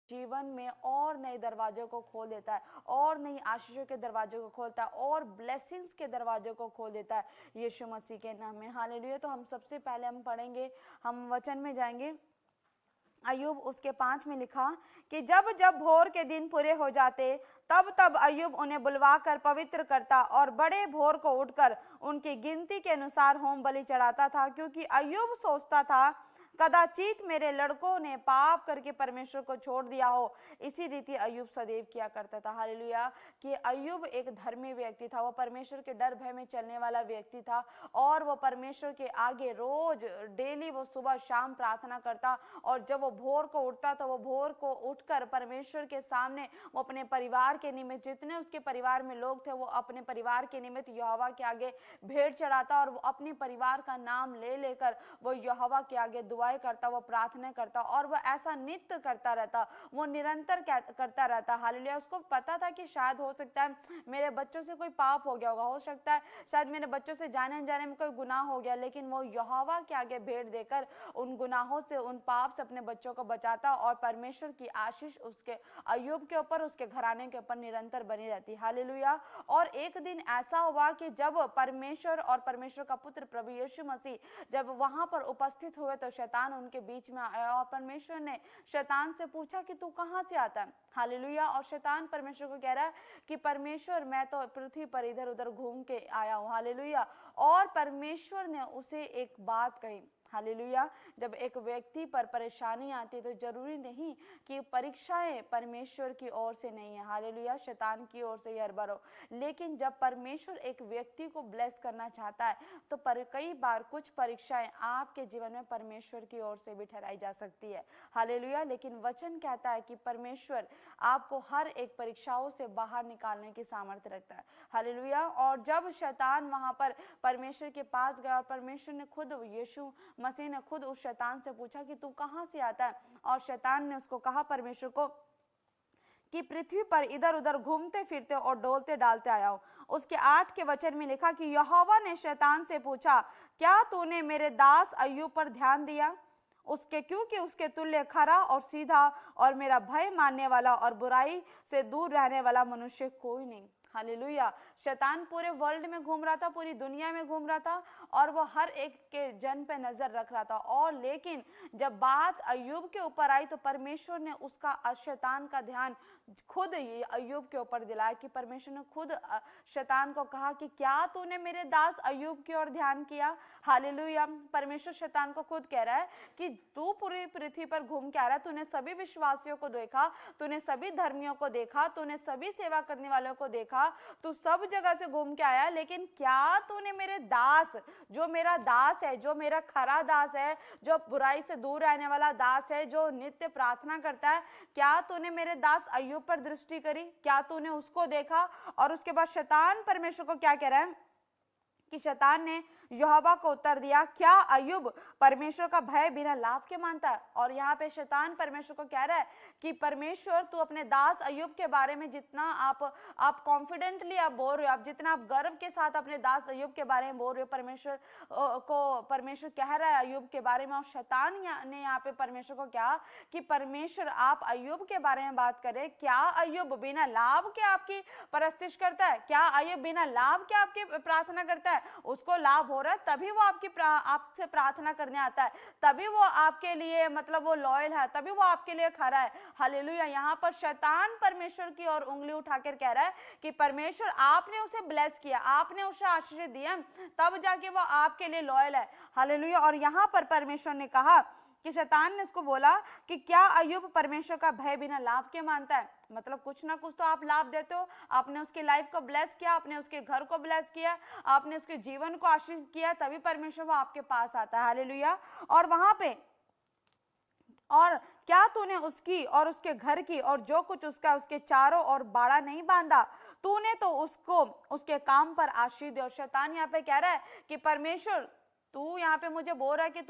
जीवन में और नए दरवाजों को खोल देता है, और नई आशीषों के दरवाजों को खोलता है, और ब्लेसिंग्स के दरवाजों को खोल देता है यीशु मसीह के नाम में। हालेलुया। तो हम सबसे पहले हम पढ़ेंगे, हम वचन में जाएंगे। अय्यूब उसके 5 में लिखा कि जब जब भोर के दिन पूरे हो जाते तब तब अय्यूब उन्हें बुलवाकर पवित्र करता और बड़े भोर को उठकर उनकी गिनती के अनुसार होम बलि चढ़ाता था, क्योंकि अय्यूब सोचता था कदाचित मेरे लड़कों ने पाप करके परमेश्वर को छोड़ दिया हो। इसी रीति अय्यूब सदैव किया करता था। हालेलुया। कि अय्यूब एक धर्मी व्यक्ति था, वो परमेश्वर के डर भय में चलने वाला व्यक्ति था, और वो परमेश्वर के आगे रोज डेली वो सुबह शाम प्रार्थना करता, और जब वो भोर को उठता तो वो भोर को उठकर परमेश्वर के सामने वो अपने परिवार के निमित्त, जितने उसके परिवार में लोग थे, वो अपने परिवार के निमित्त यहोवा के आगे भेंट चढ़ाता, और वो अपने परिवार का नाम ले लेकर वो यहोवा के आगे दुआएं करता, वो प्रार्थना करता, और वो ऐसा नित्य करता रहता, वो निरंतर करता रहता। हालेलुया। उसको पता था कि शायद हो सकता है मेरे बच्चों से कोई पाप हो गया होगा, हो सकता है शायद मेरे बच्चों से जाने अनजाने में कोई गुनाह हो गया, लेकिन वो यहोवा के आगे भेंट देकर उन गुनाहों से, उन पाप से अपने बच्चों को बचाता, और परमेश्वर की आशीष उसके अय्यूब के ऊपर, उसके घराने के ऊपर निरंतर बनी रहती। हालेलुया। और एक दिन ऐसा हुआ कि जब परमेश्वर और परमेश्वर का पुत्र प्रभु यीशु मसीह जब वहां पर उपस्थित हुए तो शैतान उनके बीच में आया, और परमेश्वर ने शैतान से पूछा कि तू कहां से आता है। हालेलुया। और शैतान परमेश्वर को कह रहा है कि परमेश्वर मैं तो पृथ्वी पर इधर उधर घूम के आया हूं। हालेलुया। और परमेश्वर ने उसे एक बात कही। हालेलुया। जब एक व्यक्ति पर परेशानी आती है तो जरूरी नहीं कि परीक्षाएं परमेश्वर की ओर से नहीं है, हालेलुया, शैतान की ओर से ही हर बार हो। लेकिन जब परमेश्वर एक व्यक्ति को ब्लेस करना चाहता है तो कई बार कुछ परीक्षाएं आपके जीवन में परमेश्वर की ओर से भी ठहराई जा सकती है। हालेलुया। लेकिन वचन कहता है कि परमेश्वर आपको हर एक परीक्षाओं से बाहर निकालने की सामर्थ्य रखता है। हालेलुया। और जब शैतान वहां पर परमेश्वर के पास गया, और परमेश्वर ने खुद, यीशु मसीह ने खुद उस शैतान से पूछा कि तू कहां से आता है, और शैतान ने उसको कहा परमेश्वर को कि पृथ्वी पर इधर उधर घूमते फिरते और डोलते डालते आया हूं। उसके 8 के वचन में लिखा कि यहोवा ने शैतान से पूछा, क्या तूने मेरे दास अय्यूब पर ध्यान दिया? उसके क्योंकि उसके तुल्य खरा और सीधा और मेरा भय मानने वाला और बुराई से दूर रहने वाला मनुष्य कोई नहीं। हालेलुया। शैतान पूरे वर्ल्ड में घूम रहा था, पूरी दुनिया में घूम रहा था, और वो हर एक के जन पे नजर रख रहा था। और लेकिन जब बात अय्यूब के ऊपर आई तो परमेश्वर ने उसका, शैतान का ध्यान खुद अय्यूब के ऊपर दिलाया, कि परमेश्वर ने खुद शैतान को कहा कि क्या तूने मेरे दास अय्यूब की ओर ध्यान किया? हालेलुया। परमेश्वर शैतान को खुद कह रहा है कि तू पूरी पृथ्वी पर घूम के आ रहा है, तूने सभी विश्वासियों को देखा, तूने सभी धर्मियों को देखा, तूने सभी सेवा करने वालों को देखा, तू सब जगह से घूम के आया, लेकिन क्या तूने मेरे दास, जो मेरा दास है, जो मेरा खरा दास है, जो बुराई से दूर रहने वाला दास है, जो नित्य प्रार्थना करता है, क्या तूने मेरे दास अय्यूब पर दृष्टि करी? क्या तूने उसको देखा? और उसके बाद शैतान परमेश्वर को क्या कह रहा है कि शैतान ने यहोवा को उत्तर दिया, क्या अय्यूब परमेश्वर का भय बिना लाभ के मानता है? और यहाँ पे शैतान परमेश्वर को कह रहा है कि परमेश्वर, तू अपने दास अय्यूब के बारे में जितना आप कॉन्फिडेंटली आप बोल रहे हो, आप जितना आप गर्व के साथ अपने दास अय्यूब के बारे में बोल रहे हो, परमेश्वर कह रहा है अय्यूब के बारे में। और शैतान ने यहाँ पे परमेश्वर को कहा कि परमेश्वर आप अय्यूब के बारे में बात करें, क्या अय्यूब बिना लाभ के आपकी परस्तिश करता है? क्या अय्यूब बिना लाभ के आपकी प्रार्थना करता है? उसको लाभ हो रहा है तभी वो आपसे प्रार्थना करने आता है, तभी वो आपके लिए, मतलब वो लॉयल है, तभी वो आपके लिए खरा है। हालेलुया। यहाँ पर शैतान परमेश्वर की ओर उंगली उठाकर कह रहा है कि परमेश्वर आपने उसे ब्लेस किया, आपने उसे आशीष दिया, तब जाके वो आपके लिए लॉयल है। हालेलुया। और यहाँ पर परमेश्वर ने कहा कि शैतान ने उसको बोला कि क्या अय्यूब परमेश्वर का भय बिना लाभ के मानता है? मतलब कुछ ना कुछ तो आप लाभ देते हो, आपने उसकी लाइफ को ब्लेस किया, आपने उसके घर को ब्लेस किया, आपने उसके जीवन को आशीष किया, तभी परमेश्वर वो आपके पास आता है। हालेलुया। और वहां पे, और क्या तूने उसकी और उसके घर की और जो कुछ उसका, उसके चारों और बाड़ा नहीं बांधा? तूने तो उसको उसके काम पर आशीष दे। और शैतान यहाँ पे कह रहा है कि परमेश्वर, तू यहाँ पे मुझे बोल रहा है कि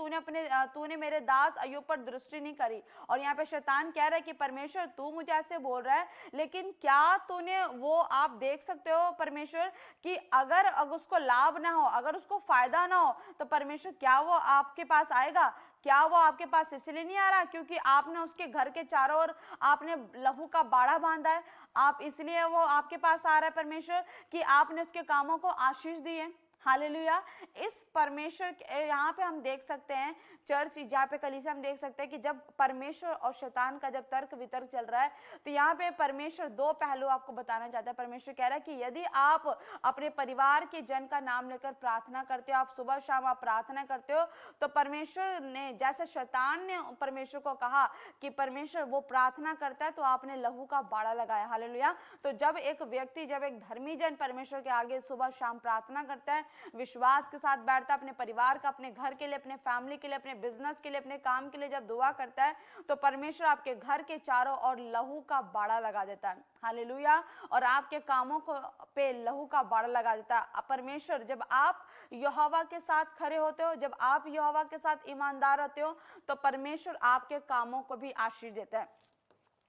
तूने मेरे दास अय्यूब पर दृष्टि नहीं करी। और यहाँ पे शैतान कह रहा है कि परमेश्वर, तू मुझे ऐसे बोल रहा है, लेकिन क्या तूने वो, आप देख सकते हो परमेश्वर कि अगर उसको लाभ ना हो, अगर उसको फायदा ना हो, तो परमेश्वर क्या वो आपके पास आएगा? क्या वो आपके पास इसलिए नहीं आ रहा क्योंकि आपने उसके घर के चारों ओर आपने लहू का बाड़ा बांधा है? आप इसलिए वो आपके पास आ रहा है परमेश्वर कि आपने उसके कामों को आशीष दी है। हालेलुया। इस परमेश्वर यहाँ पे हम देख सकते हैं चर्च जहाँ पे कलीसिया हम देख सकते हैं कि जब परमेश्वर और शैतान का जब तर्क वितर्क चल रहा है तो यहाँ पे परमेश्वर दो पहलू आपको बताना चाहता है। परमेश्वर कह रहा है कि यदि आप अपने परिवार के जन का नाम लेकर प्रार्थना करते हो, आप सुबह शाम आप प्रार्थना करते हो, तो परमेश्वर ने जैसे शैतान ने परमेश्वर को कहा कि परमेश्वर वो प्रार्थना करता है तो आपने लहू का बाड़ा लगाया। हालेलुया। तो जब एक व्यक्ति, जब एक धर्मी जन परमेश्वर के आगे सुबह शाम प्रार्थना करता है, विश्वास के साथ बैठता है, अपने परिवार का, अपने घर के लिए, अपने फैमिली के लिए, अपने बिजनेस के लिए, अपने काम के लिए जब दुआ करता है तो परमेश्वर आपके घर के चारों ओर लहू का बाड़ा लगा देता है। हालेलुया। और आपके कामों को पे लहू का बाड़ा लगा देता है परमेश्वर। जब आप यहोवा के साथ खड़े होते हो, जब आप यहोवा के साथ ईमानदार होते हो तो परमेश्वर आपके कामों को भी आशीष देता है।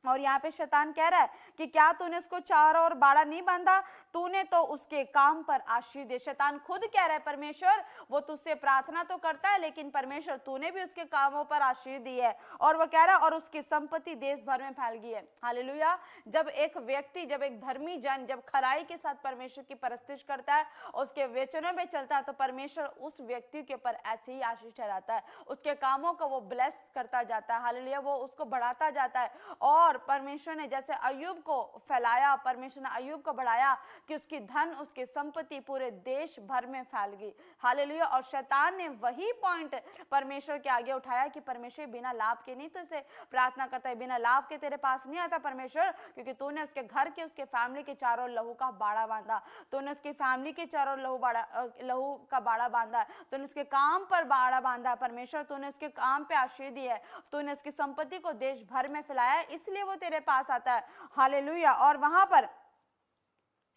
और यहाँ पे शैतान कह रहा है कि क्या तूने उसको चारों ओर बाड़ा नहीं बांधा, तूने तो उसके काम पर आशीष दे। शैतान खुद कह रहा है परमेश्वर वो तुझसे प्रार्थना तो करता है लेकिन परमेश्वर तूने भी उसके कामों पर आशीष दी है। और वो कह रहा है और उसकी संपत्ति देश भर में फैल गई है। हालेलुया। जब एक व्यक्ति, जब एक धर्मी जन जब खराई के साथ परमेश्वर की परस्तिश करता है, उसके वचनों में चलता है तो परमेश्वर उस व्यक्ति के ऊपर ऐसे ही आशीष ठहराता है, उसके कामों को वो ब्लेस करता जाता है। हालेलुया। वो उसको बढ़ाता जाता है। और परमेश्वर ने जैसे अय्यूब को फैलाया, परमेश्वर ने अय्यूब को बढ़ाया कि उसकी धन, उसकी संपत्ति पूरे देश भर में फैल गई। हालेलुया। और शैतान ने वही पॉइंट परमेश्वर के आगे उठाया कि परमेश्वर बिना लाभ के नहीं तो इसे प्रार्थना करता है, बिना लाभ के तेरे पास नहीं आता परमेश्वर, क्योंकि तूने उसके घर के, उसके फैमिली के चारों लहू का बाड़ा बांधा, तूने उसकी फैमिली के चारों लहू का बाड़ा बांधा, तूने उसके काम पर बाड़ा बांधा परमेश्वर, तूने उसके काम पे आशीष दी है, तूने उसकी संपत्ति को देश भर में फैलाया, इसलिए वो तेरे पास आता है। हालेलुया। और वहां पर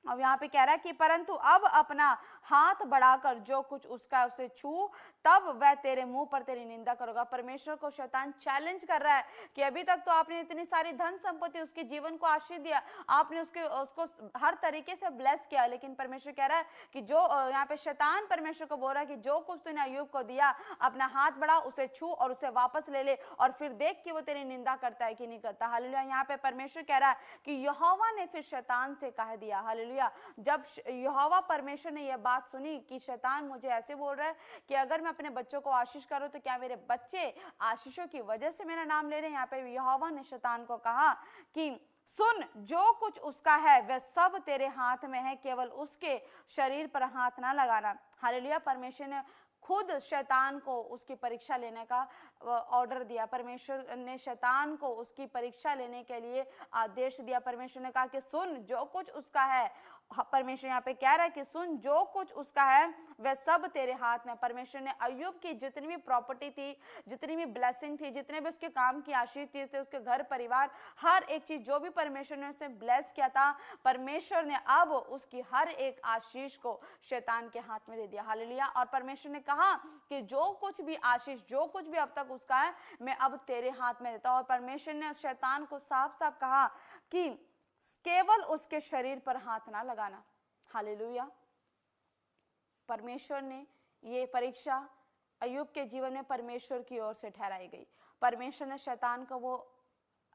अब यहाँ पे कह रहा है कि परंतु अब अपना हाथ बढ़ाकर जो कुछ उसका उसे छू, तब वह तेरे मुंह पर तेरी निंदा करेगा। परमेश्वर को शैतान चैलेंज कर रहा है कि अभी तक तो आपने इतनी सारी धन संपत्ति, उसके जीवन को आशीष दिया, आपने उसको हर तरीके से ब्लेस किया, लेकिन परमेश्वर कह रहा है कि जो यहाँ पे शैतान परमेश्वर को बोल रहा है कि जो कुछ तूने अय्यूब को दिया, अपना हाथ बढ़ा, उसे छू और उसे वापस ले ले और फिर देख कि वो तेरी निंदा करता है कि नहीं करता। हालेलुया। यहाँ पे परमेश्वर कह रहा है कि यहोवा ने फिर शैतान से कह दिया। हालेलुया। जब यहोवा परमेश्वर ने यह बात सुनी कि शैतान मुझे ऐसे बोल रहा है कि अगर मैं अपने बच्चों को आशीष करूं तो क्या मेरे बच्चे आशीषों की वजह से मेरा नाम ले रहे हैं? यहाँ पे यहोवा ने शैतान को कहा कि सुन, जो कुछ उसका है वह सब तेरे हाथ में है, केवल उसके शरीर पर हाथ ना लगाना। हालेलुया। परमेश्वर ने खुद शैतान को उसकी परीक्षा लेने का ऑर्डर दिया। परमेश्वर ने शैतान को उसकी परीक्षा लेने के लिए आदेश दिया। परमेश्वर ने कहा कि सुन, जो कुछ उसका है, परमेश्वर यहाँ पे कह रहा है कि सुन, जो कुछ उसका है वह सब तेरे हाथ में। परमेश्वर ने अय्यूब की जितनी भी प्रॉपर्टी थी, जितनी भी ब्लेसिंग थी, जितने भी उसके काम की आशीष चीज थे, उसके घर परिवार, हर एक चीज जो भी परमेश्वर ने उसे ब्लेस किया था, परमेश्वर ने अब उसकी हर एक आशीष को शैतान के हाथ में दे दिया। हालेलुया। और परमेश्वर ने कहा कि जो कुछ भी आशीष, जो कुछ भी अब तक उसका है, मैं अब तेरे हाथ में देता हूं। और परमेश्वर ने शैतान को साफ साफ कहा कि केवल उसके शरीर पर हाथ ना लगाना। हालेलुया। परमेश्वर ने ये परीक्षा अय्यूब के जीवन में परमेश्वर की ओर से ठहराई गई। परमेश्वर ने शैतान को वो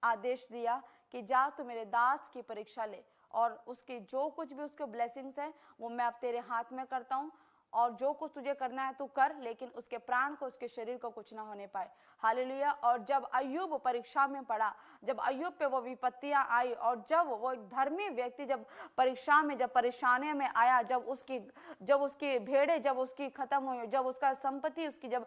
आदेश दिया कि जा तू मेरे दास की परीक्षा ले, और उसके जो कुछ भी उसके ब्लेसिंग्स हैं वो मैं अब तेरे हाथ में करता हूँ, और जो कुछ तुझे करना है तू कर, लेकिन उसके प्राण को, उसके शरीर को कुछ ना होने पाए। हालेलुया। और जब अय्यूब परीक्षा में पड़ा, जब अय्यूब पे वो विपत्तियां आई, और जब वो एक धर्मी व्यक्ति जब परीक्षा में, जब परेशानी में आया, जब उसकी भेड़े जब उसकी खत्म हुई, जब उसका संपत्ति उसकी जब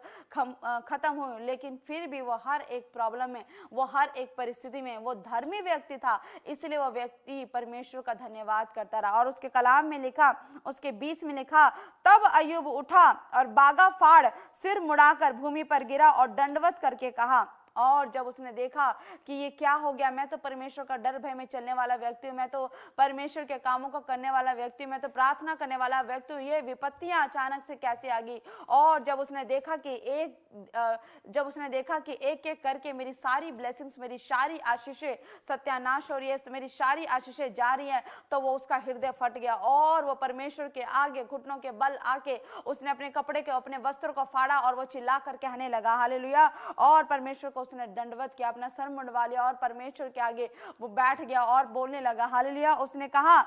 खत्म हुई, लेकिन फिर भी वो हर एक प्रॉब्लम में, वो हर एक परिस्थिति में वो धर्मी व्यक्ति था, इसलिए वो व्यक्ति परमेश्वर का धन्यवाद करता रहा। और उसके कलाम में लिखा, उसके 20 में लिखा, तब अय्यूब उठा और बागा फाड़ सिर मुड़ाकर भूमि पर गिरा और दंडवत करके कहा, और जब उसने देखा कि ये क्या हो गया, मैं तो परमेश्वर का डर भय में चलने वाला व्यक्ति हूँ, मैं तो परमेश्वर के कामों को करने वाला व्यक्ति हूँ, मैं तो प्रार्थना करने वाला व्यक्ति हूँ, ये विपत्तियां अचानक से कैसे आ गई। और जब उसने देखा कि एक एक करके मेरी सारी ब्लेसिंग्स, मेरी सारी आशीषें सत्यानाश हो रही है, मेरी सारी आशीषें जा रही है, तो वो उसका हृदय फट गया और वो परमेश्वर के आगे घुटनों के बल आके उसने अपने कपड़े के, अपने वस्त्रों को फाड़ा और वो चिल्ला कर कहने लगा हालेलुया। और परमेश्वर को उसने दंडवत किया, अपना सर मुंडवा लिया और परमेश्वर के आगे वो बैठ गया और बोलने लगा हालेलुया। उसने कहा,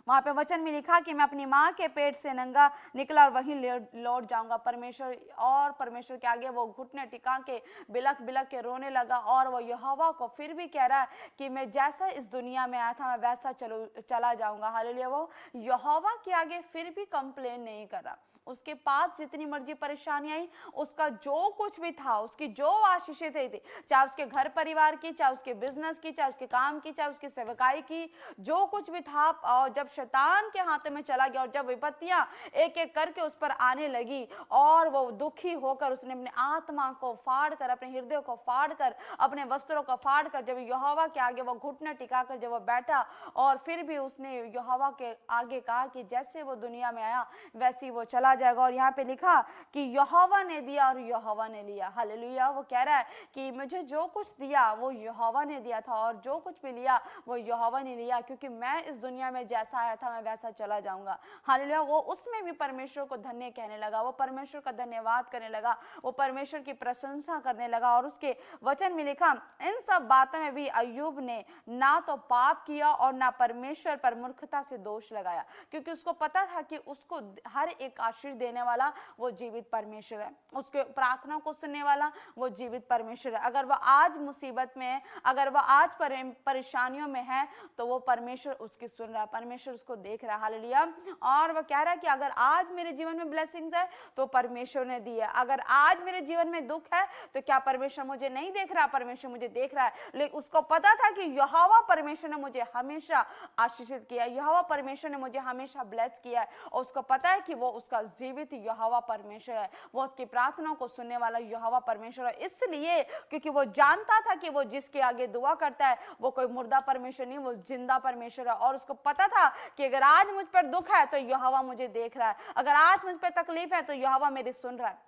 वहां पे वचन में लिखा कि मैं अपनी माँ के पेट से नंगा निकला और वहीं लौट जाऊंगा। परमेश्वर के आगे वो घुटने टिका के बिलख बिलख के रोने लगा और वो यहोवा को फिर भी कह रहा है कि मैं जैसा इस दुनिया में आया था मैं वैसा चला जाऊंगा। हालेलुया। वो यहोवा के आगे फिर भी कंप्लेन नहीं कर रहा। उसके पास जितनी मर्जी परेशानी आई, उसका जो कुछ भी था, उसकी जो आशीषें थी, चाहे उसके घर परिवार की, चाहे उसके बिजनेस की, चाहे उसके काम की, चाहे उसकी सेवकाई की, जो कुछ भी था, और जब शैतान के हाथों में चला गया और जब विपत्तियां एक एक करके उस पर आने लगी और वो दुखी होकर उसने अपने आत्मा को फाड़ कर, अपने हृदय को फाड़ कर, अपने वस्त्रों को फाड़ कर जब यहोवा के आगे वो घुटने टिकाकर जब वो बैठा और फिर भी उसने यहोवा के आगे कहा कि जैसे वो दुनिया में आया वैसे वो चला जाएगा। और यहाँ पे लिखा कि यहोवा ने दिया और यहोवा ने लिया। हालेलुया। वो कह रहा है कि मुझे जो कुछ दिया वो यहोवा ने दिया था और जो कुछ भी लिया वो यहोवा ने लिया, क्योंकि मैं इस दुनिया में जैसा आया था मैं वैसा चला जाऊंगा। हालेलुया। वो उसमें भी परमेश्वर को धन्य कहने लगा, वो परमेश्वर का धन्यवाद करने लगा, वो परमेश्वर की प्रशंसा करने लगा। और उसके वचन में लिखा, इन सब बातों में भी अय्यूब ने ना तो पाप किया और ना परमेश्वर पर मूर्खता से दोष लगाया, क्योंकि उसको पता था कि उसको हर एक आशीष देने वाला वो जीवित परमेश्वर है, उसके प्रार्थना को सुनने वाला वो जीवित परमेश्वर है। अगर वह आज मुसीबत में है, अगर वह आज परेशानियों में है, तो वो परमेश्वर उसकी सुन रहा है, परमेश्वर उसको देख रहा है। हालेलुया। और वह कह रहा है कि अगर आज मेरे जीवन में ब्लेसिंग्स है तो परमेश्वर ने दी है, अगर आज मेरे जीवन में दुख है तो क्या परमेश्वर मुझे नहीं देख रहा? परमेश्वर मुझे देख रहा है। लेकिन उसको पता था कि यहोवा परमेश्वर ने मुझे हमेशा आशीषित किया, यहोवा परमेश्वर ने मुझे हमेशा ब्लेस किया है, और उसको पता है कि वो उसका जीवित यहोवा परमेश्वर है, वो उसकी प्रार्थनाओं को सुनने वाला यहोवा परमेश्वर है। इसलिए क्योंकि वो जानता था कि वो जिसके आगे दुआ करता है वो कोई मुर्दा परमेश्वर नहीं, वो जिंदा परमेश्वर है। और उसको पता था कि अगर आज मुझ पर दुख है तो यहोवा मुझे देख रहा है, अगर आज मुझ पर तकलीफ है तो यहोवा मेरी सुन रहा है।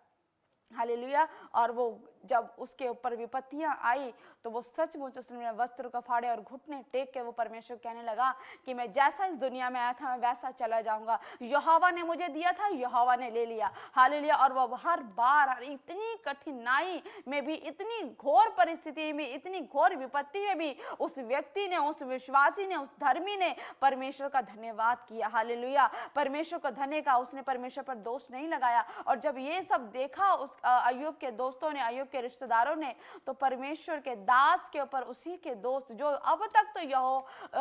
हालेलुया। और वो जब उसके ऊपर विपत्तियां आई तो वो सचमुच उसने वस्त्र को फाड़े और घुटने टेक के वो परमेश्वर कहने लगा कि मैं जैसा इस दुनिया में आया था मैं वैसा चला जाऊंगा, यहोवा ने मुझे दिया था, यहोवा ने ले लिया। हालेलुया। और वो हर बार इतनी कठिनाई में भी, इतनी घोर परिस्थिति में, इतनी घोर विपत्ति में भी उस व्यक्ति ने, उस विश्वासी ने, उस धर्मी ने परमेश्वर का धन्यवाद किया। हालेलुया। परमेश्वर को धन्य कहा, उसने परमेश्वर पर दोष नहीं लगाया। और जब ये सब देखा उस अय्यूब के दोस्तों ने, अय्यूब के रिश्तेदारों ने, तो परमेश्वर के दास के ऊपर उसी के दोस्त जो अब तक तो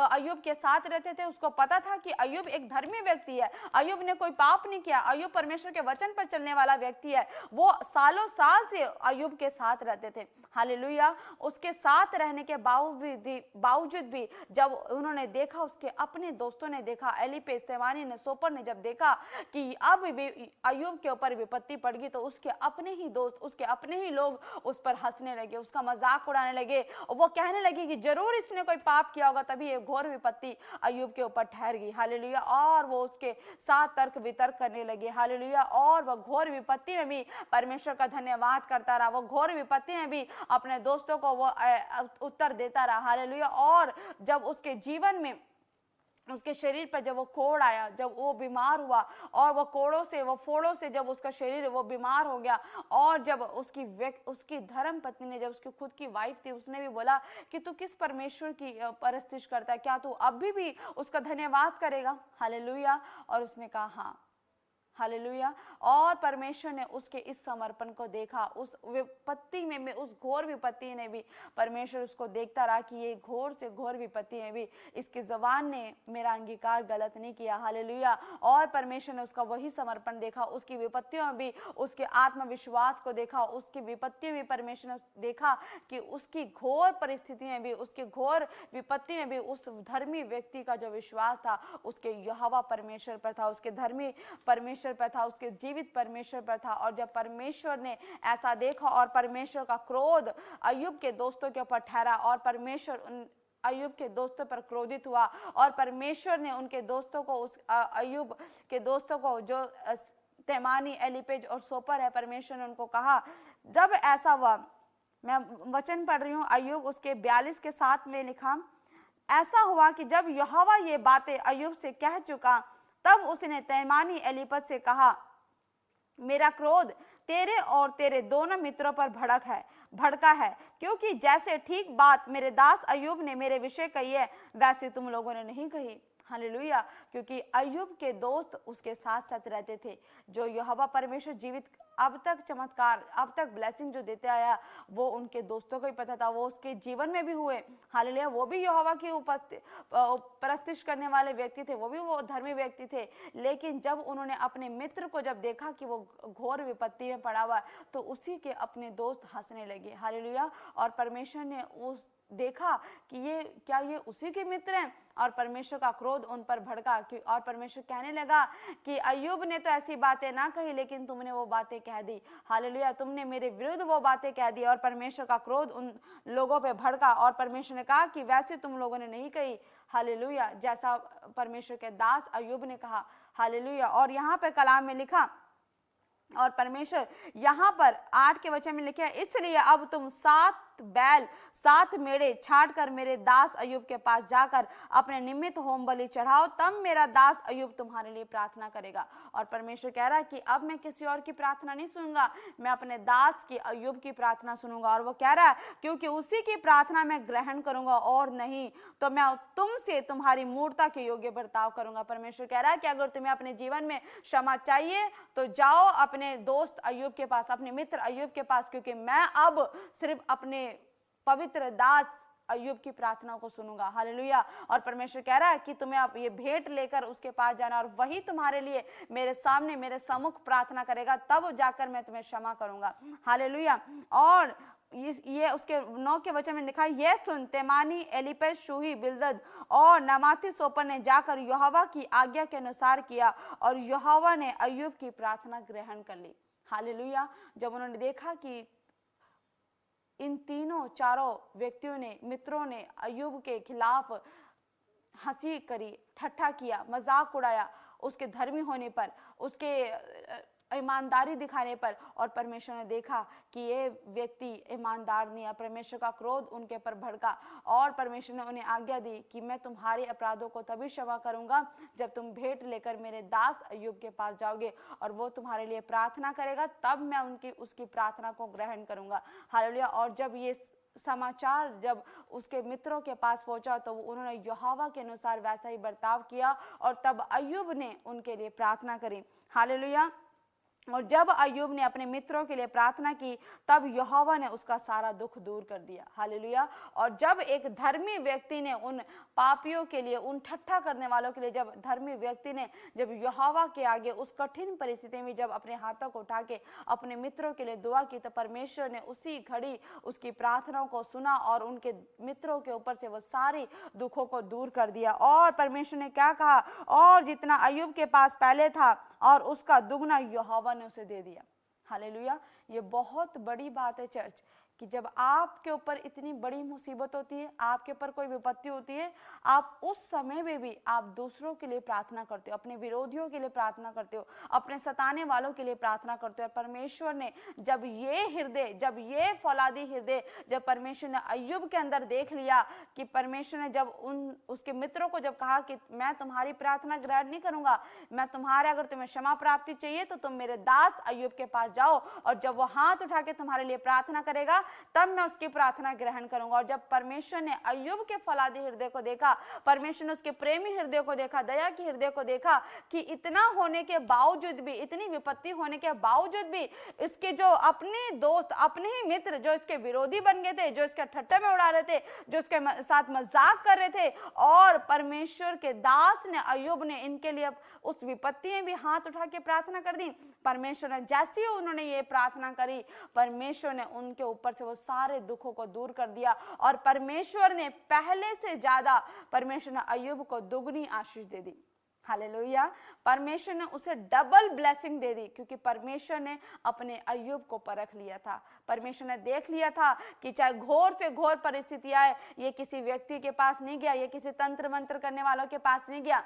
अय्यूब के साथ रहते थे, उसको पता था कि अय्यूब एक धर्मी व्यक्ति है, अय्यूब ने कोई पाप नहीं किया, अय्यूब परमेश्वर के वचन पर चलने वाला व्यक्ति है। वो सालों साल से अय्यूब के साथ रहते थे। हालेलुया। उसके साथ रहने के बावजूद भी जब उन्होंने देखा, उसके अपने दोस्तों ने देखा, एलीपेज, तेमानी ने, सोपर ने जब देखा कि अब अय्यूब के ऊपर विपत्ति पड़ गई, तो उसके अपने ही दोस्त, उसके अपने ही लोग उस पर हंसने लगे, उसका मजाक उड़ाने लगे। वो कहने लगे कि जरूर इसने कोई पाप किया होगा तभी ये घोर विपत्ति अय्यूब के ऊपर ठहर गई। हालेलुया। और वो उसके साथ तर्क वितर्क करने लगे। हालेलुया। और वह घोर विपत्ति में भी परमेश्वर का धन्यवाद करता रहा, वो घोर विपत्ति में भी अपने दोस्तों को वो उत्तर देता रहा। हालेलुया। और जब उसके जीवन में, उसके शरीर पर जब वो कोड़ आया, जब वो बीमार हुआ और वो कोड़ों से, वो फोड़ों से जब उसका शरीर वो बीमार हो गया, और जब उसकी धर्म पत्नी ने, जब उसकी खुद की वाइफ थी, उसने भी बोला कि तू किस परमेश्वर की परस्तिश करता है, क्या तू अभी भी उसका धन्यवाद करेगा? हालेलुया। और उसने कहा हाँ। हालेलुया। और परमेश्वर ने उसके इस समर्पण को देखा, उस विपत्ति में, उस घोर विपत्ति ने भी परमेश्वर उसको देखता रहा कि ये घोर से घोर विपत्ति में भी इसकी ज़बान ने मेरा अंगीकार गलत नहीं किया। हालेलुया। और परमेश्वर ने उसका वही समर्पण देखा, उसकी विपत्तियों में भी उसके आत्मविश्वास को देखा, उसकी विपत्तियों में परमेश्वर ने देखा कि उसकी घोर परिस्थिति में भी, उसकी घोर विपत्ति में भी उस धर्मी व्यक्ति का जो विश्वास था उसके यहोवा परमेश्वर पर था, उसके धर्मी परमेश्वर परमेश्वर पर था, उसके जीवित परमेश्वर पर था। और जब परमेश्वर ने ऐसा देखा और परमेश्वर का क्रोध अय्यूब के दोस्तों के ऊपर ठहरा और परमेश्वर उन अय्यूब के दोस्तों पर क्रोधित हुआ और परमेश्वर ने उनके दोस्तों को, उस अय्यूब के दोस्तों को जो तेमानी, एलीपेज और सोपर है, परमेश्वर ने उनको कहा, जब ऐसा हुआ, मैं वचन पढ़ रही हूँ अय्यूब उसके 42 के 7 में लिखा, ऐसा हुआ कि जब यहोवा ये बातें अय्यूब से कह चुका, तब उसने तेमानी एलीपज से कहा, मेरा क्रोध तेरे और तेरे दोनों मित्रों पर भड़का है, क्योंकि जैसे ठीक बात मेरे दास अय्यूब ने मेरे विषय कही है, वैसे तुम लोगों ने नहीं कही। हालेलुया। क्योंकि अय्यूब के दोस्त उसके साथ साथ रहते थे। जो यहोवा परमेश्वर जीवित अब तक चमत्कार, अब तक ब्लेसिंग जो देते आया, वो उनके दोस्तों को ही पता था, वो उसके जीवन में भी हुए। हालेलुया। वो भी यहोवा की परस्तिश करने वाले व्यक्ति थे, वो धर्मी व्यक्ति थे। लेकिन जब उन्होंने अपने मित्र को जब देखा कि वो घोर विपत्ति में पड़ा हुआ, तो उसी के अपने दोस्त हंसने लगे। हालेलुया। और परमेश्वर ने उस देखा कि ये उसी के मित्र हैं, और परमेश्वर का क्रोध उन पर भड़का। और परमेश्वर कहने लगा कि अय्यूब ने तो ऐसी बातें ना कही, लेकिन तुमने वो बातें कह दी। हालेलुया। तुमने मेरे विरुद्ध वो बातें कह दी, और परमेश्वर का क्रोध उन लोगों पे भड़का। और परमेश्वर ने कहा कि वैसे तुम लोगों ने नहीं कही। हालेलुया। जैसा परमेश्वर के दास अय्यूब ने कहा। हालेलुया। और यहाँ पे कलाम में लिखा, और परमेश्वर यहाँ पर 8 के वचन में लिखा है, इसलिए अब तुम 7 बैल 7 मेढ़े छाड़ कर मेरे दास अय्यूब के पास जाकर अपने निमित्त होम बलि चढ़ाओ, तब मेरा दास अय्यूब तुम्हारे लिए प्रार्थना करेगा। और परमेश्वर कह रहा है कि अब मैं किसी और की प्रार्थना नहीं सुनूंगा, मैं अपने दास की अय्यूब की प्रार्थना सुनूंगा। और वो कह रहा है, क्योंकि उसी की प्रार्थना मैं ग्रहण करूंगा, और नहीं तो मैं तुमसे तुम्हारी मूर्ता के योग्य बर्ताव करूंगा। परमेश्वर कह रहा है कि अगर तुम्हें अपने जीवन में क्षमा चाहिए तो जाओ अपने दोस्त अय्यूब के पास, अपने मित्र अय्यूब के पास, क्योंकि मैं अब सिर्फ अपने पवित्र दास अय्यूब की प्रार्थना को सुनूंगा। हालेलुया। और परमेश्वर कह रहा है कि तुम्हें अब ये भेंट लेकर उसके पास जाना, और वही तुम्हारे लिए मेरे सामने मेरे सम्मुख प्रार्थना करेगा, तब जाकर मैं तुम्हें क्षमा करूंगा। हालेलुया। और ये उसके 9 के वचन में लिखा है, ये सुन तेमानी, एलीपेज, शूही, बिल्दद और नमाती सोपर ने जाकर यहोवा की आज्ञा के अनुसार किया, और यहोवा ने अय्यूब की प्रार्थना ग्रहण कर ली। हालेलुया। जब उन्होंने देखा कि इन चारों व्यक्तियों ने, मित्रों ने अय्यूब के खिलाफ हंसी करी, ठट्ठा किया, मजाक उड़ाया उसके धर्मी होने पर, उसके ईमानदारी दिखाने पर, और परमेश्वर ने देखा कि ये व्यक्ति ईमानदार नहीं है, परमेश्वर का क्रोध उनके पर भड़का। और परमेश्वर ने उन्हें आज्ञा दी कि मैं तुम्हारे अपराधों को तभी क्षमा करूंगा जब तुम भेंट लेकर मेरे दास अय्यूब के पास जाओगे, और वो तुम्हारे लिए प्रार्थना करेगा, तब मैं उसकी प्रार्थना को ग्रहण करूंगा। हालेलुया। और जब ये समाचार जब उसके मित्रों के पास पहुंचा, तो उन्होंने यहोवा के अनुसार वैसा ही बर्ताव किया, और तब अय्यूब ने उनके लिए प्रार्थना करी। हालेलुया। और जब अय्यूब ने अपने मित्रों के लिए प्रार्थना की, तब यहोवा ने उसका सारा दुख दूर कर दिया। हालेलुया। और जब एक धर्मी व्यक्ति ने उन पापियों के लिए, उन ठट्ठा करने वालों के लिए, जब धर्मी व्यक्ति ने जब यहोवा के आगे उस कठिन परिस्थिति में जब अपने हाथों को उठा के अपने मित्रों के लिए दुआ की, तो परमेश्वर ने उसी घड़ी उसकी प्रार्थनाओं को सुना, और उनके मित्रों के ऊपर से वो सारी दुखों को दूर कर दिया। और परमेश्वर ने क्या कहा, और जितना अय्यूब के पास पहले था, और उसका दुगना यहोवा ने उसे दे दिया। हालेलुया। ये बहुत बड़ी बात है चर्च, कि जब आपके ऊपर इतनी बड़ी मुसीबत होती है, आपके ऊपर कोई विपत्ति होती है, आप उस समय में भी आप दूसरों के लिए प्रार्थना करते हो, अपने विरोधियों के लिए प्रार्थना करते हो, अपने सताने वालों के लिए प्रार्थना करते हो। और परमेश्वर ने जब ये फौलादी हृदय जब परमेश्वर ने अय्यूब के अंदर देख लिया, कि परमेश्वर ने जब उसके मित्रों को जब कहा कि मैं तुम्हारी प्रार्थना ग्रहण नहीं करूंगा, मैं तुम्हारे, अगर तुम्हें क्षमा प्राप्ति चाहिए तो तुम मेरे दास अय्यूब के पास जाओ, और जब वो हाथ उठा के तुम्हारे लिए प्रार्थना करेगा, तब मैं उसकी प्रार्थना ग्रहण करूंगा। और जब परमेश्वर ने अय्यूब के फौलादी हृदय को देखा, परमेश्वर ने उसके प्रेमी हृदय को देखा, दया के हृदय को देखा, कि इतना होने के बावजूद भी, इतनी विपत्ति होने के बावजूद भी, इसके जो अपने दोस्त, अपने ही मित्र जो इसके विरोधी बन गए थे, जो इसके ठट्ठे में उड़ा रहे थे, जो इसके साथ मजाक कर रहे थे, और परमेश्वर के दास ने, अय्यूब ने इनके लिए उस विपत्ति में भी हाथ उठा के प्रार्थना कर दी। परमेश्वर ने जैसे ही उन्होंने ये प्रार्थना करी, परमेश्वर ने उनके ऊपर से वो सारे दुखों को दूर कर दिया, और परमेश्वर ने पहले से ज्यादा परमेश्वर ने अय्यूब को दुगनी आशीष दे दी। हालेलुया। परमेश्वर ने उसे डबल ब्लेसिंग दे दी, क्योंकि परमेश्वर ने अपने अय्यूब को परख लिया था। परमेश्वर ने देख लिया था कि चाहे घोर से घोर परिस्थिति आए, ये किसी व्यक्ति के पास नहीं गया, ये किसी तंत्र मंत्र करने वालों के पास नहीं गया,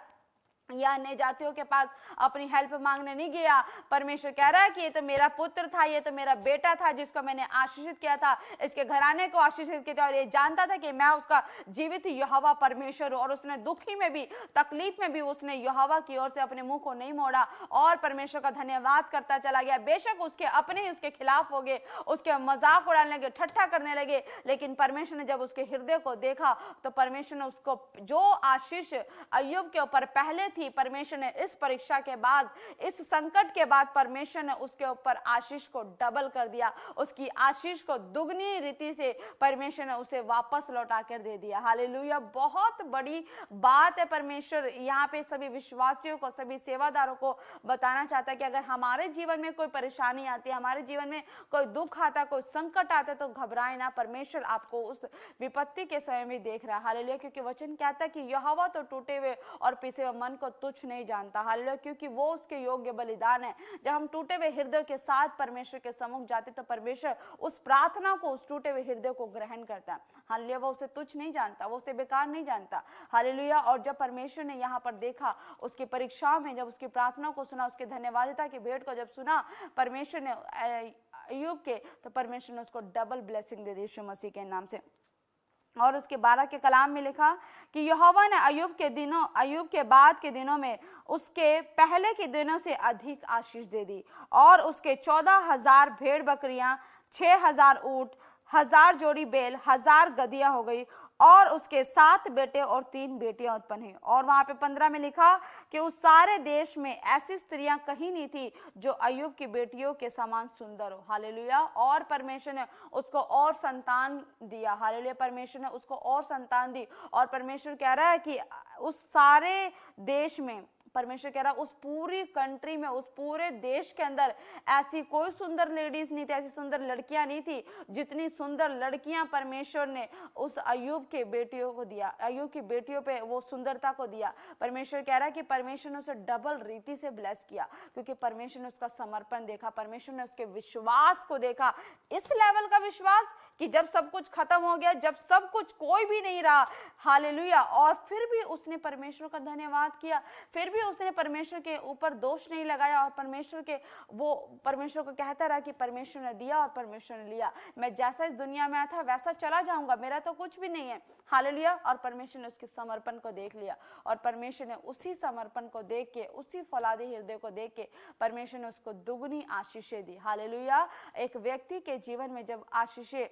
या अन्य जातियों के पास अपनी हेल्प मांगने नहीं गया। परमेश्वर कह रहा है कि ये तो मेरा पुत्र था, ये तो मेरा बेटा था, जिसको मैंने आशीषित किया था, इसके घराने को आशीषित किया था, और ये जानता था कि मैं उसका जीवित यहोवा परमेश्वर हूं। और उसने दुखी में भी, तकलीफ में भी उसने यहोवा की ओर से अपने मुंह को नहीं मोड़ा और परमेश्वर का धन्यवाद करता चला गया। बेशक उसके अपने ही उसके खिलाफ हो गए, उसके मजाक उड़ाने लगे, ठट्ठा करने लगे, लेकिन परमेश्वर ने जब उसके हृदय को देखा तो परमेश्वर ने उसको जो आशीष अय्यूब के ऊपर पहले थी, परमेश्वर ने इस परीक्षा के बाद, इस संकट के बाद परमेश्वर ने उसके ऊपर आशीष को डबल कर दिया। उसकी आशीष को दुगनी रीति से परमेश्वर ने उसे वापस लौटा कर दे दिया। हालेलुया। बहुत बड़ी बात है। परमेश्वर यहाँ पे सभी विश्वासियों को, सभी सेवादारों को बताना चाहता है कि अगर हमारे जीवन में कोई परेशानी आती है, हमारे जीवन में कोई दुख आता, कोई संकट आता है, तो घबराए ना। परमेश्वर आपको उस विपत्ति के समय में देख रहा है। हालेलुया। क्योंकि वचन कहता है कि यहोवा तो टूटे हुए और पिसे हुए मन को तुच्छ नहीं जानता। हालेलुया। क्योंकि वो उसके योग्य बलिदान है। जब हम टूटे हुए हृदय के साथ परमेश्वर के सम्मुख जाते तो परमेश्वर उस प्रार्थना को, उस टूटे हुए हृदय को ग्रहण करता है। हालेलुया। वो उसे तुच्छ नहीं जानता, वो उसे बेकार नहीं जानता। हालेलुया। और जब परमेश्वर ने यहाँ पर देखा, उसकी परीक्षाओं में जब उसकी प्रार्थना को सुना, उसके धन्यवादिता की भेंट को जब सुना परमेश्वर ने अय्यूब के, तो परमेश्वर ने उसको डबल ब्लेसिंग दे दी यीशु मसीह के नाम से। और उसके 12 के कलाम में लिखा कि यहोवा ने अय्यूब के बाद के दिनों में उसके पहले के दिनों से अधिक आशीष दे दी, और उसके 14,000 भेड़ बकरियां, 6,000 ऊंट, 1,000 जोड़ी बैल, 1,000 गधियां हो गई, और उसके 7 बेटे और 3 बेटियां उत्पन्न हुई। और वहां पे 15 में लिखा कि उस सारे देश में ऐसी स्त्रियां कहीं नहीं थी जो अय्यूब की बेटियों के समान सुंदर हो। हालेलुया। और परमेश्वर ने उसको और संतान दिया। हालेलुया। परमेश्वर ने उसको और संतान दी। और परमेश्वर कह रहा है कि उस सारे देश में, परमेश्वर कह रहा उस पूरी कंट्री में, उस पूरे देश के अंदर ऐसी कोई सुंदर लेडीज नहीं थी, ऐसी सुंदर लड़कियां नहीं थी जितनी सुंदर लड़कियां परमेश्वर ने उस अय्यूब के बेटियों को दिया, अय्यूब की बेटियों पे वो सुंदरता को दिया। परमेश्वर कह रहा है कि परमेश्वर ने उसे डबल रीति से ब्लेस किया, क्योंकि परमेश्वर ने उसका समर्पण देखा, परमेश्वर ने उसके विश्वास को देखा। इस लेवल का विश्वास कि जब सब कुछ खत्म हो गया, जब सब कुछ कोई भी नहीं रहा, हालेलुया, और फिर भी उसने परमेश्वर का धन्यवाद किया, फिर भी उसने परमेश्वर के ऊपर दोष नहीं लगाया, और परमेश्वर को कहता रहा कि परमेश्वर ने दिया और परमेश्वर ने लिया, मैं जैसा इस दुनिया में आया था वैसा चला जाऊंगा, मेरा तो कुछ भी नहीं है। हालेलुया। और परमेश्वर ने उसके समर्पण को देख लिया, और परमेश्वर ने उसी समर्पण को देख के, उसी फौलादी हृदय को देख के परमेश्वर ने उसको दुगनी आशीषें दी। हालेलुया। एक व्यक्ति के जीवन में जब आशीषें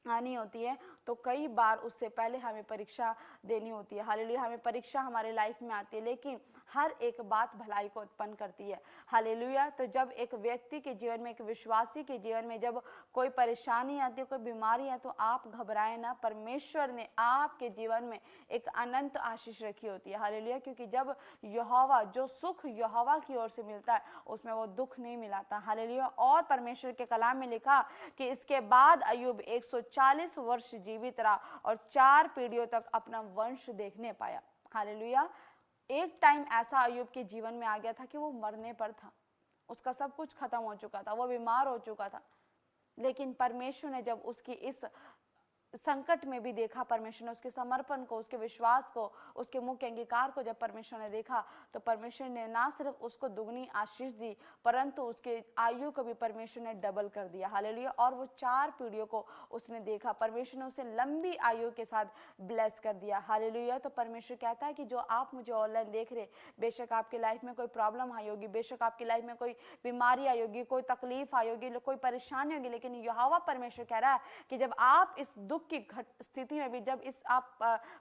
आनी होती है तो कई बार उससे पहले हमें परीक्षा देनी होती है। हालेलुया। हमें परीक्षा हमारे लाइफ में आती है, लेकिन हर एक बात भलाई को उत्पन्न करती है। हालेलुया। तो जब एक व्यक्ति के जीवन में, एक विश्वासी के जीवन में जब कोई परेशानी आती है, कोई बीमारी है, तो आप घबराएं ना। परमेश्वर ने आपके जीवन में एक अनंत आशीष रखी होती है। हालेलुया। क्योंकि जब यहोवा, जो सुख यहोवा की ओर से मिलता है, उसमें वो दुख नहीं मिलाता। हालेलुया। और परमेश्वर के कलाम में लिखा कि इसके बाद अय्यूब 140 वर्ष जीवित रहा और 4 पीढ़ियों तक अपना वंश देखने पाया। हालेलुया। एक टाइम ऐसा अय्यूब के जीवन में आ गया था कि वो मरने पर था, उसका सब कुछ खत्म हो चुका था, वो बीमार हो चुका था, लेकिन परमेश्वर ने जब उसकी इस संकट में भी देखा, परमेश्वर ने उसके समर्पण को, उसके विश्वास को, उसके मुख के अंगीकार को जब परमेश्वर ने देखा, तो परमेश्वर ने ना सिर्फ उसको दुगनी आशीष दी, परंतु उसके आयु को भी परमेश्वर ने डबल कर दिया। हालेलुया। और वो 4 पीढ़ियों को उसने देखा, परमेश्वर ने उसे लंबी आयु के साथ ब्लेस कर दिया। हालेलुया। तो परमेश्वर कहता है कि जो आप मुझे ऑनलाइन देख रहे, बेशक आपकी लाइफ में कोई प्रॉब्लम आई होगी, बेशक आपकी लाइफ में कोई बीमारी आई होगी, कोई तकलीफ आई होगी, कोई परेशानी होगी, लेकिन यहोवा परमेश्वर कह रहा है कि जब आप इस दुख की स्थिति में भी, जब इस आप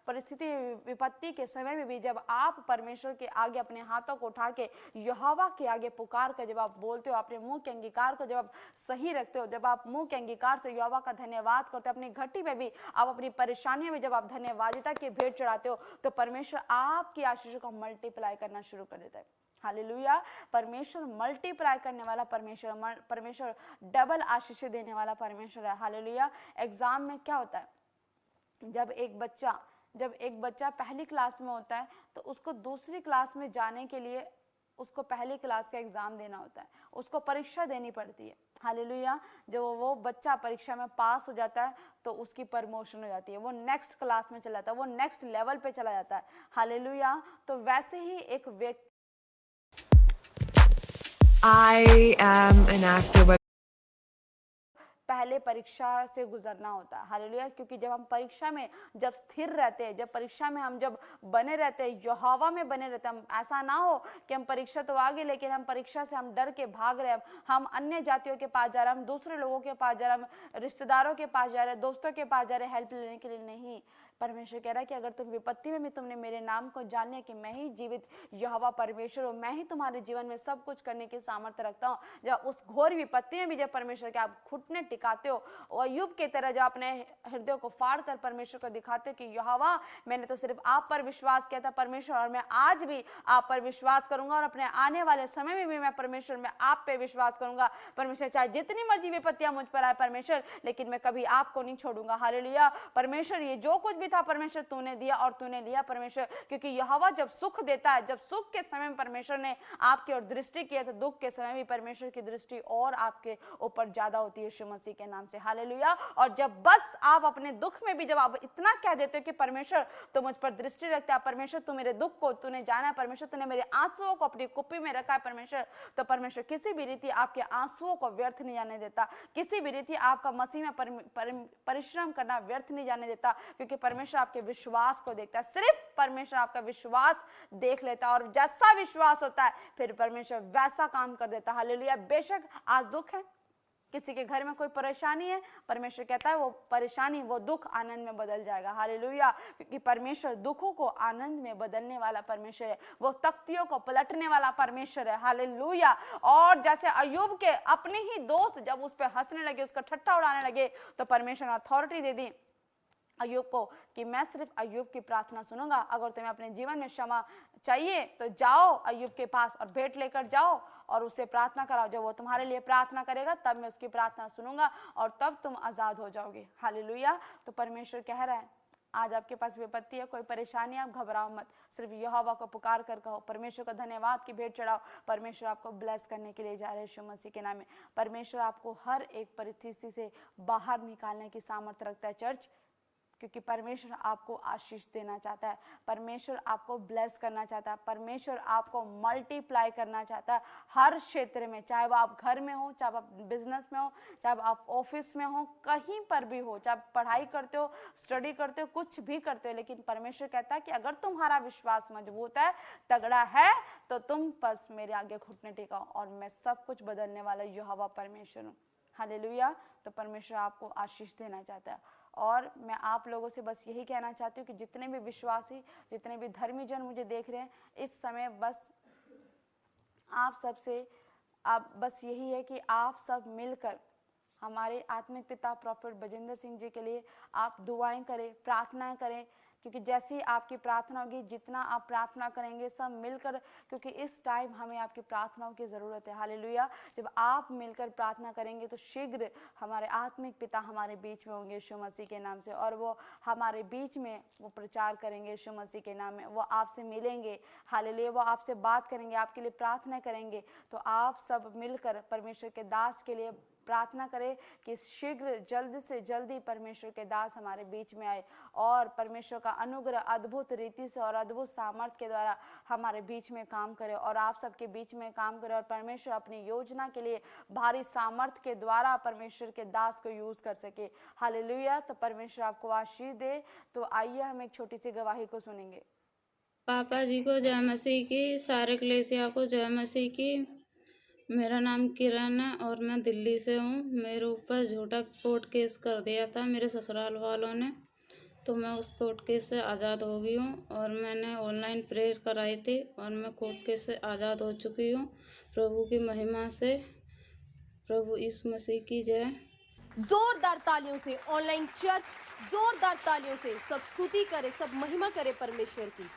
परिस्थिति, विपत्ति के समय में भी, जब आप परमेश्वर के आगे अपने हाथों को उठा के यहोवा के आगे पुकार कर जब आप बोलते हो, अपने मुंह के अंगीकार को जब आप सही रखते हो, जब आप मुंह के अंगीकार से यहोवा का धन्यवाद करते हो, अपनी घटी में भी आप, अपनी परेशानियों में जब आप धन्यवादिता की भेंट चढ़ाते हो, तो परमेश्वर आपकी आशीषों को मल्टीप्लाई करना शुरू कर देता है। हालेलुया। परमेश्वर मल्टीप्लाई करने वाला परमेश्वर डबल आशीष देने वाला परमेश्वर है। हालेलुया। एग्जाम में क्या होता है, जब एक बच्चा जब एक बच्चा पहली क्लास में होता है तो उसको दूसरी क्लास में जाने के लिए उसको पहली क्लास का एग्ज़ाम देना होता है, उसको परीक्षा देनी पड़ती है। हालेलुया। जब वो बच्चा परीक्षा में पास हो जाता है तो उसकी प्रमोशन हो जाती है, वो नेक्स्ट क्लास में चला जाता है, वो नेक्स्ट लेवल पे चला जाता है। हालेलुया। तो वैसे ही एक व्यक्ति I am an actor, but पहले परीक्षा से गुजरना होता है। हालेलुया। क्योंकि जब हम परीक्षा में जब स्थिर रहते हैं, जब परीक्षा में हम जब बने रहते हैं, यहोवा में बने रहते हैं, हम ऐसा ना हो कि हम परीक्षा तो आ गई लेकिन हम परीक्षा से हम डर के भाग रहे हैं, हम अन्य जातियों के पास जा रहे हैं, हम दूसरे लोगों के पास जा रहे हैं, हम रिश्तेदारों के पास जा रहे हैं, दोस्तों के पास जा रहे हैं हेल्प लेने के लिए। नहीं, परमेश्वर कह रहा है कि अगर तुम विपत्ति में भी तुमने मेरे नाम को जान लिया कि मैं ही जीवित यहोवा परमेश्वर हूँ, मैं ही तुम्हारे जीवन में सब कुछ करने की सामर्थ्य रखता हूँ। जब उस घोर विपत्ति में भी जब परमेश्वर के आप घुटने टिकाते हो और अय्यूब की तरह जब अपने हृदय को फाड़ कर परमेश्वर को दिखाते हो कि यहोवा मैंने तो सिर्फ आप पर विश्वास किया था परमेश्वर, और मैं आज भी आप पर विश्वास करूंगा और अपने आने वाले समय में भी मैं परमेश्वर में आप पे विश्वास करूंगा। परमेश्वर चाहे जितनी मर्जी विपत्तियां मुझ पर आए परमेश्वर, लेकिन मैं कभी आपको नहीं छोड़ूंगा। हालेलुया। परमेश्वर ये जो कुछ भी था परमेश्वर तूने दिया और तूने लिया परमेश्वर, क्योंकि यहोवा जब सुख देता है, जब सुख के समय में परमेश्वर ने आपकी ओर दृष्टि की है तो दुख के समय भी परमेश्वर की दृष्टि और आपके ऊपर ज्यादा होती है यीशु मसीह के नाम से। हालेलुया। और जब बस आप अपने दुख में भी जब आप इतना कह देते हो कि परमेश्वर तो मुझ पर दृष्टि रखता है, परमेश्वर तू मेरे दुख को तूने जाना है, परमेश्वर तूने मेरे आंसुओं को अपनी कुप्पी में रखा है परमेश्वर, तो परमेश्वर किसी भी रीति आपके आंसुओं को व्यर्थ नहीं जाने देता, किसी भी रीति आपका मसीह में परिश्रम करना व्यर्थ नहीं जाने देता, क्योंकि परमेश्वर आपके विश्वास को देखता है। सिर्फ परमेश्वर आपका विश्वास देख लेता है और जैसा विश्वास होता है फिर परमेश्वर वैसा काम कर देता है। हालेलुया। बेशक आज दुख है, किसी के घर में कोई परेशानी है, परमेश्वर कहता है वो परेशानी वो दुख आनंद में बदल जाएगा। हालेलुया। क्योंकि परमेश्वर दुखों को आनंद में बदलने वाला परमेश्वर है, वो तख्तियों को पलटने वाला परमेश्वर है। हालेलुया। और जैसे अय्यूब के अपने ही दोस्त जब उस पर हंसने लगे, उसका ठट्ठा उड़ाने लगे, तो परमेश्वर ने अथॉरिटी दे दी अय्यूब को कि मैं सिर्फ अय्यूब की प्रार्थना सुनूंगा। अगर तुम्हें अपने जीवन में क्षमा चाहिए तो जाओ अय्यूब के पास और भेंट लेकर जाओ और उससे प्रार्थना कराओ। जब वो तुम्हारे लिए प्रार्थना करेगा तब मैं उसकी प्रार्थना सुनूंगा और तब तुम आजाद हो जाओगे। हालेलुया। तो परमेश्वर कह रहा है आज आपके पास विपत्ति है, कोई परेशानी है, आप घबराओ मत, सिर्फ यहोवा को पुकार कर कहो, परमेश्वर को धन्यवाद की भेंट चढ़ाओ। परमेश्वर आपको ब्लेस करने के लिए जा रहे हैं यीशु मसीह के नाम में। परमेश्वर आपको हर एक परिस्थिति से बाहर निकालने की सामर्थ्य रखता है चर्च, क्योंकि परमेश्वर आपको आशीष देना चाहता है, परमेश्वर आपको ब्लेस करना चाहता है, परमेश्वर आपको मल्टीप्लाई करना चाहता है हर क्षेत्र में, चाहे वो आप घर में हो, चाहे आप बिजनेस में हो, चाहे आप ऑफिस में हो, कहीं पर भी हो, चाहे पढ़ाई करते हो, स्टडी करते हो, कुछ भी करते हो, लेकिन परमेश्वर कहता है कि अगर तुम्हारा विश्वास मजबूत है, तगड़ा है, तो तुम बस मेरे आगे घुटने टेकाओ और मैं सब कुछ बदलने वाला यहोवा परमेश्वर हूँ। हालेलुया। तो परमेश्वर आपको आशीष देना चाहता है और मैं आप लोगों से बस यही कहना चाहती हूँ कि जितने भी विश्वासी, जितने भी धर्मी जन मुझे देख रहे हैं इस समय, बस आप सबसे आप बस यही है कि आप सब मिलकर हमारे आत्मिक पिता प्रॉफेट बजिंदर सिंह जी के लिए आप दुआएं करें, प्रार्थनाएं करें, क्योंकि जैसी आपकी प्रार्थना होगी, जितना आप प्रार्थना करेंगे सब मिलकर, क्योंकि इस टाइम हमें आपकी प्रार्थनाओं की ज़रूरत है। हालेलुया। जब आप मिलकर प्रार्थना करेंगे तो शीघ्र हमारे आत्मिक पिता हमारे बीच में होंगे यीशु मसीह के नाम से, और वो हमारे बीच में वो प्रचार करेंगे यीशु मसीह के नाम में, वो आपसे मिलेंगे। हालेलुया। वो आपसे बात करेंगे, आपके लिए प्रार्थना करेंगे। तो आप सब मिलकर परमेश्वर के दास के लिए प्रार्थना करें कि शीघ्र जल्द से जल्दी परमेश्वर के दास हमारे बीच में आए और परमेश्वर का अनुग्रह अद्भुत रीति से और अद्भुत सामर्थ्य के द्वारा हमारे बीच में काम करे और आप सबके बीच में काम करे और परमेश्वर अपनी योजना के लिए भारी सामर्थ्य के द्वारा परमेश्वर के दास को यूज कर सके। हालेलुया। तो परमेश्वर आपको आशीष दे। तो आइए हम एक छोटी सी गवाही को सुनेंगे। पापा जी को जय मसीह की, सारे कलेसिया को जय मसीह की। मेरा नाम किरण है और मैं दिल्ली से हूँ। मेरे ऊपर झूठा कोर्ट केस कर दिया था मेरे ससुराल वालों ने, तो मैं उस कोर्ट केस से आज़ाद हो गई हूँ और मैंने ऑनलाइन प्रेयर कराई थी और मैं कोर्ट केस से आज़ाद हो चुकी हूँ। प्रभु की महिमा से, प्रभु यीशु मसीह की जय। जोरदार तालियों से ऑनलाइन चर्च, जोरदार तालियों से सब स्तुति करे, सब महिमा करे परमेश्वर की।